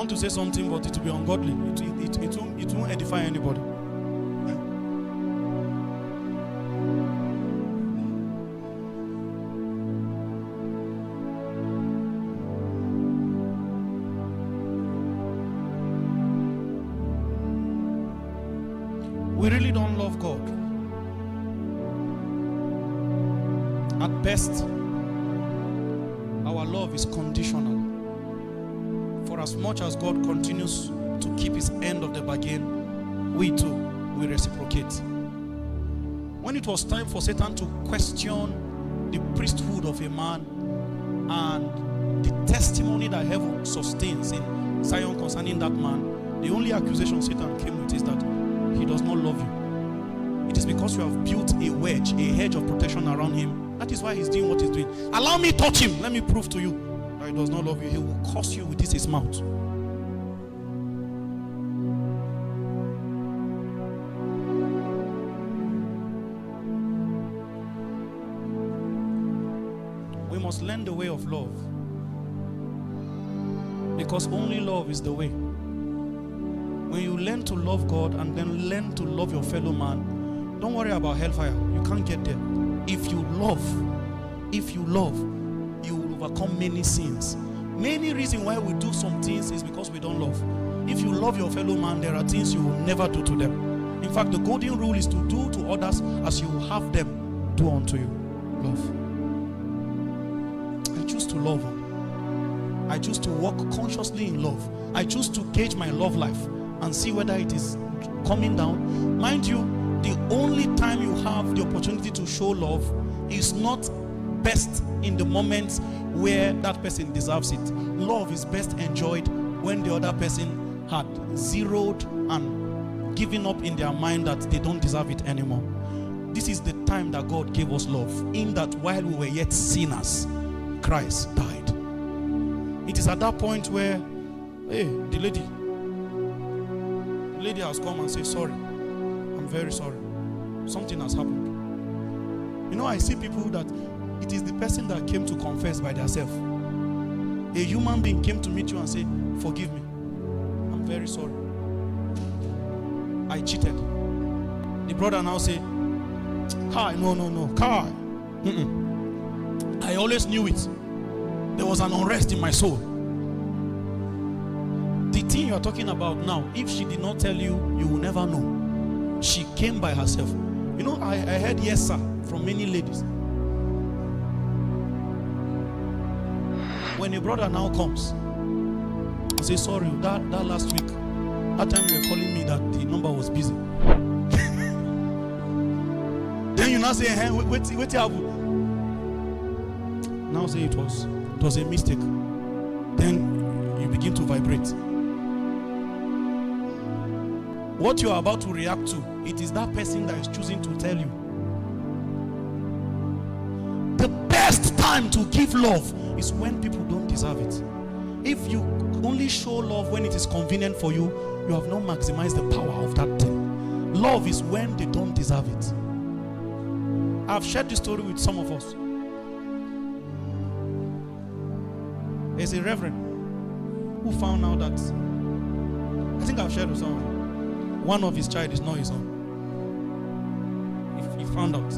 want to say something, but it will be ungodly. It won't edify anybody. We really don't love God. At best, our love is conditional. For as much as God continues to keep his end of the bargain, we too will reciprocate. When it was time for Satan to question the priesthood of a man and the testimony that heaven sustains in Zion concerning that man, the only accusation Satan came with is that he does not love you. It is because you have built a wedge, a hedge of protection around him. That is why he's doing what he's doing. Allow me touch him. Let me prove to you that he does not love you. He will curse you with this his mouth. We must learn the way of love, because only love is the way. When you learn to love God and then learn to love your fellow man, don't worry about hellfire. You can't get there. If you love, you will overcome many sins. Many reasons why we do some things is because we don't love. If you love your fellow man, there are things you will never do to them. In fact, the golden rule is to do to others as you have them do unto you. Love. I choose to love. I choose to walk consciously in love. I choose to gauge my love life and see whether it is coming down. Mind you, the only time you have the opportunity to show love is not best in the moments where that person deserves it. Love is best enjoyed when the other person had zeroed and given up in their mind that they don't deserve it anymore. This is the time that God gave us love, in that while we were yet sinners, Christ died. It is at that point where, hey, the lady has come and said, sorry, I'm very sorry. Something has happened. You know, I see people that it is the person that came to confess by themselves. A human being came to meet you and say, forgive me. I'm very sorry. I cheated. The brother now say, Kai, no, Kai. I always knew it. There was an unrest in my soul. The thing you are talking about now, if she did not tell you, you will never know. She came by herself. You know, I heard yes sir from many ladies. When a brother now comes and says, sorry, that last week, that time you were calling me that the number was busy. Then you now say, hey, wait, now say it was a mistake. Then you begin to vibrate. What you are about to react to, it is that person that is choosing to tell you. The best time to give love is when people don't deserve it. If you only show love when it is convenient for you, you have not maximized the power of that thing. Love is when they don't deserve it. I've shared this story with some of us. There's a reverend who found out that, I think I've shared with someone, one of his child is not his own. If he found out,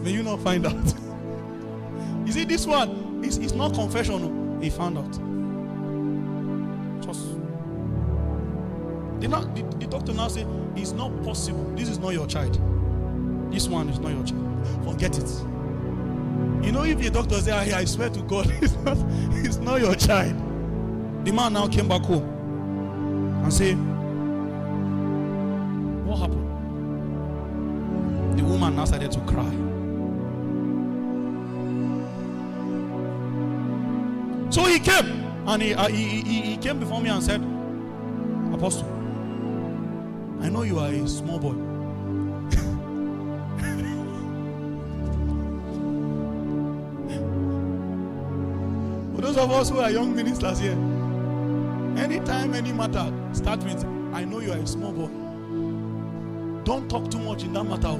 may you not find out. You see, this one is not confessional. He found out. Just the doctor now say it's not possible. This is not your child. This one is not your child. Forget it. You know, if the doctor say, I swear to God, it's not your child. The man now came back home and say, what happened? The woman now started to cry. So he came and he came before me and said, Apostle, I know you are a small boy. For those of us who are young ministers here, anytime any matter start with, I know you are a small boy. Don't talk too much in that matter.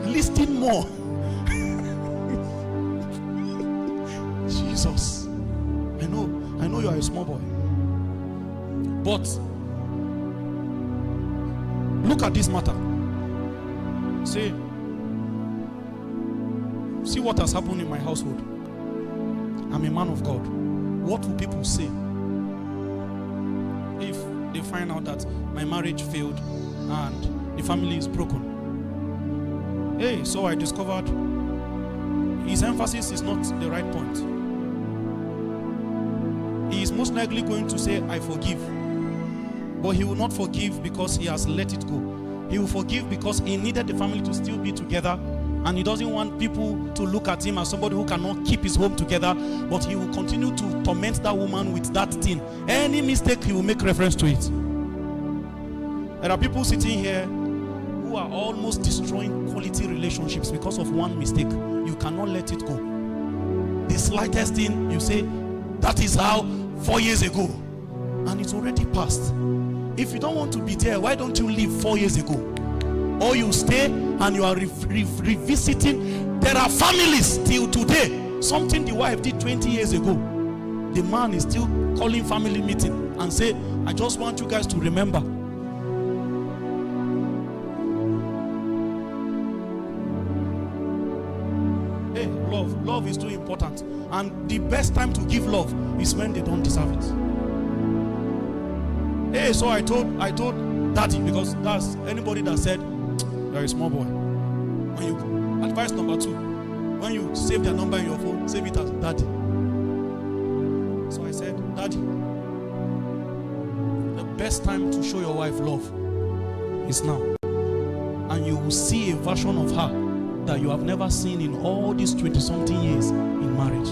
Listen more. Jesus. I know. you are a small boy. But look at this matter. See what has happened in my household. I'm a man of God. What will people say if they find out that my marriage failed and the family is broken? Hey, so I discovered his emphasis is not the right point. He is most likely going to say, I forgive. But he will not forgive because he has let it go. He will forgive because he needed the family to still be together, and he doesn't want people to look at him as somebody who cannot keep his home together, but he will continue to torment that woman with that thing. Any mistake, he will make reference to it. There are people sitting here who are almost destroying quality relationships because of one mistake. You cannot let it go. The slightest thing, you say, that is how 4 years ago, and it's already passed. If you don't want to be there, why don't you leave 4 years ago? Or you stay and you are revisiting. There are families till today. Something the wife did 20 years ago, the man is still calling family meeting and say, I just want you guys to remember. Hey, love is too important. And the best time to give love is when they don't deserve it. Hey, so I told daddy, because that's anybody that said you're a small boy. When you advice number 2, when you save their number in your phone, save it as daddy. So I said, daddy, the best time to show your wife love is now. And you will see a version of her that you have never seen in all these 20-something years in marriage.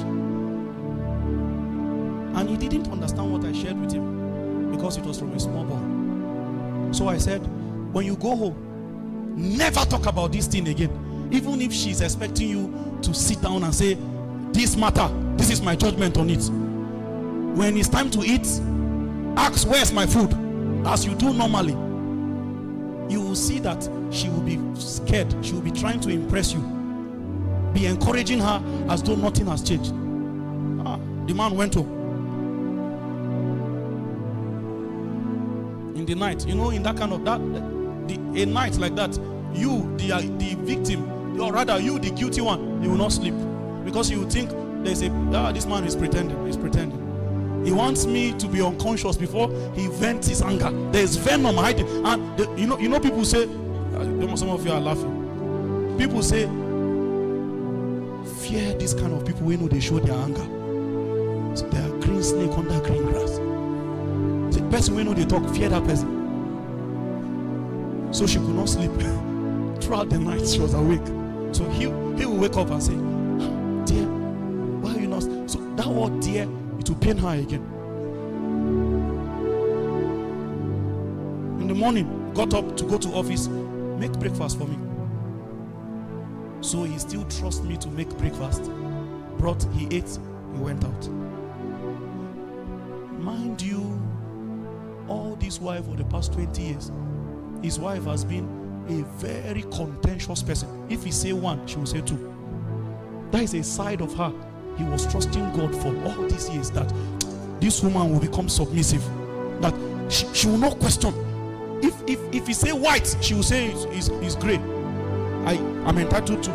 And he didn't understand what I shared with him, because it was from a small boy. So I said, when you go home, never talk about this thing again. Even if she's expecting you to sit down and say, this matter, this is my judgment on it. When it's time to eat, ask, where's my food? As you do normally. You will see that she will be scared. She will be trying to impress you. Be encouraging her as though nothing has changed. The man went home. In the night, you know, in that kind of a night like that, you, the victim, or rather you, the guilty one, you will not sleep, because you think there's this man is pretending. He's pretending. He wants me to be unconscious before he vents his anger. There's venom hiding, and you know, people say, some of you are laughing. People say, fear this kind of people when they show their anger. So they are green snake under green grass. The person we know they talk, fear that person. So she could not sleep. Throughout the night she was awake. So he will wake up and say, dear, why are you not? So that word dear, it will pain her again. In the morning, got up to go to office, make breakfast for me. So he still trusts me to make breakfast. He ate, he went out. Mind you, all this while for the past 20 years, his wife has been a very contentious person. If he say 1, she will say 2. That is a side of her. He was trusting God for all these years that this woman will become submissive, that she will not question. If he say white, she will say it's gray. I am entitled to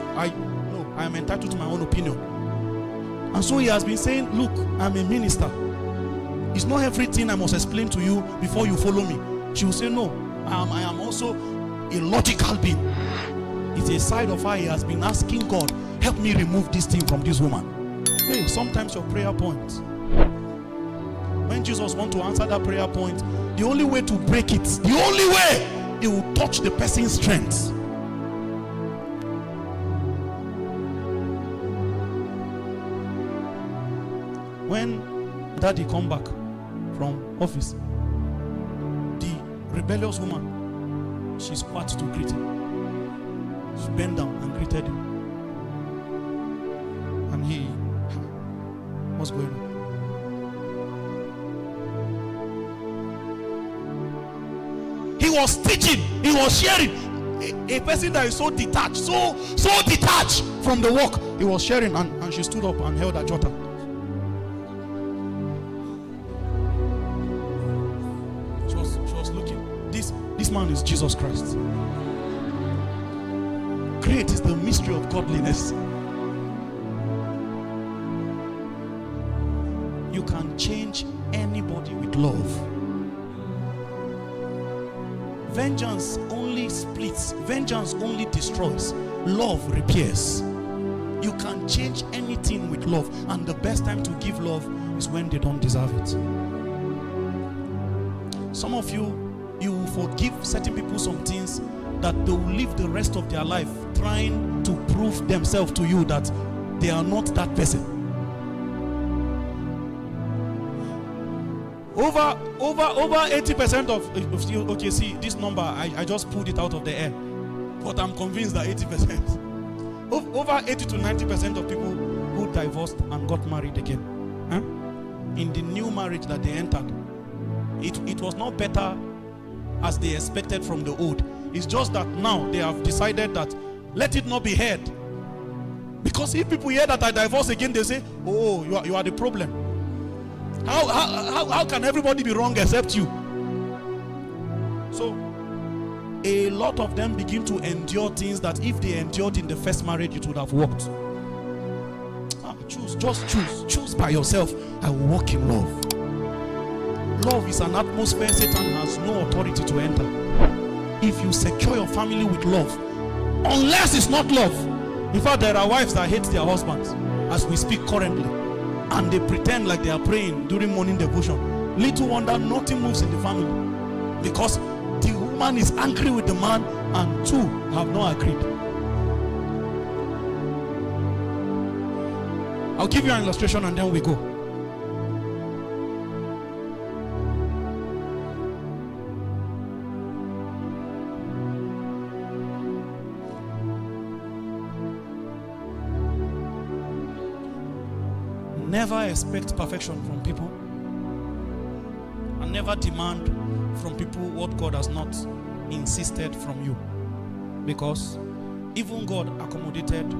my own opinion. And so he has been saying, look, I'm a minister. It's not everything I must explain to you before you follow me. She will say, no, I am also a logical being. It's a side of her. He has been asking God, help me remove this thing from this woman. Hey, sometimes your prayer point, when Jesus wants to answer that prayer point, the only way to break it, the only way, it will touch the person's strength. When daddy come back from office, the rebellious woman, she squat to greet him. She bent down and greeted him. And he, what's going on? He was teaching, he was sharing. A person that is so detached, so detached from the work, he was sharing, and she stood up and held her jotter. This man is Jesus Christ. Great is the mystery of godliness. You can change anybody with love. Vengeance only splits. Vengeance only destroys. Love repairs. You can change anything with love, and the best time to give love is when they don't deserve it. Some of you will forgive certain people some things that they will live the rest of their life trying to prove themselves to you that they are not that person. Over 80% of you, okay, see this number, I just pulled it out of the air, but I'm convinced that 80%, over 80 to 90% of people who divorced and got married again, in the new marriage that they entered, it was not better as they expected from the old. It's just that now they have decided that let it not be heard. Because if people hear that I divorce again, they say, oh, you are the problem. How can everybody be wrong except you? So a lot of them begin to endure things that if they endured in the first marriage, it would have worked. Choose by yourself. I will walk in love. Love is an atmosphere Satan has no authority to enter. If you secure your family with love, unless it's not love. In fact, there are wives that hate their husbands as we speak currently, and they pretend like they are praying during morning devotion. Little wonder nothing moves in the family, because the woman is angry with the man and two have not agreed. I'll give you an illustration and then we go. Never expect perfection from people, and never demand from people what God has not insisted from you, because even God accommodated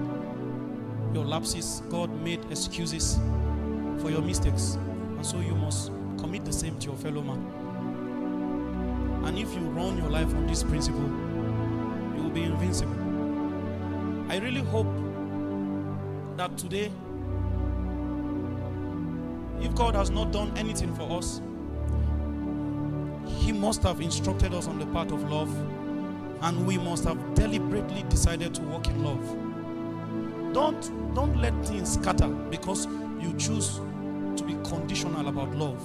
your lapses. God made excuses for your mistakes, and so you must commit the same to your fellow man. And if you run your life on this principle, you will be invincible. I really hope that today, if God has not done anything for us, He must have instructed us on the path of love, and we must have deliberately decided to walk in love. Don't let things scatter because you choose to be conditional about love.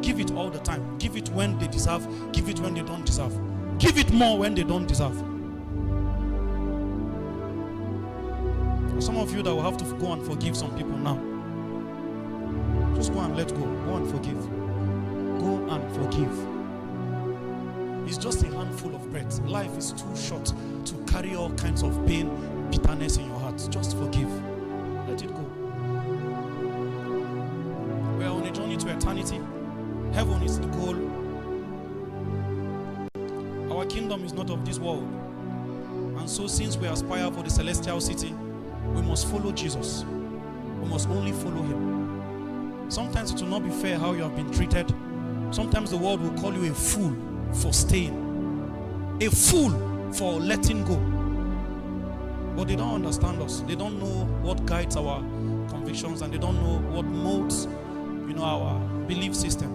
Give it all the time. Give it when they deserve. Give it when they don't deserve. Give it more when they don't deserve. Some of you that will have to go and forgive some people now. Just go and let go. Go and forgive. Go and forgive. It's just a handful of bread. Life is too short to carry all kinds of pain, bitterness in your heart. Just forgive. Let it go. We are on a journey to eternity. Heaven is the goal. Our kingdom is not of this world. And so since we aspire for the celestial city, we must follow Jesus. We must only follow Him. Sometimes it will not be fair how you have been treated. Sometimes the world will call you a fool for staying, a fool for letting go. But they don't understand us. They don't know what guides our convictions, and they don't know what molds, our belief system.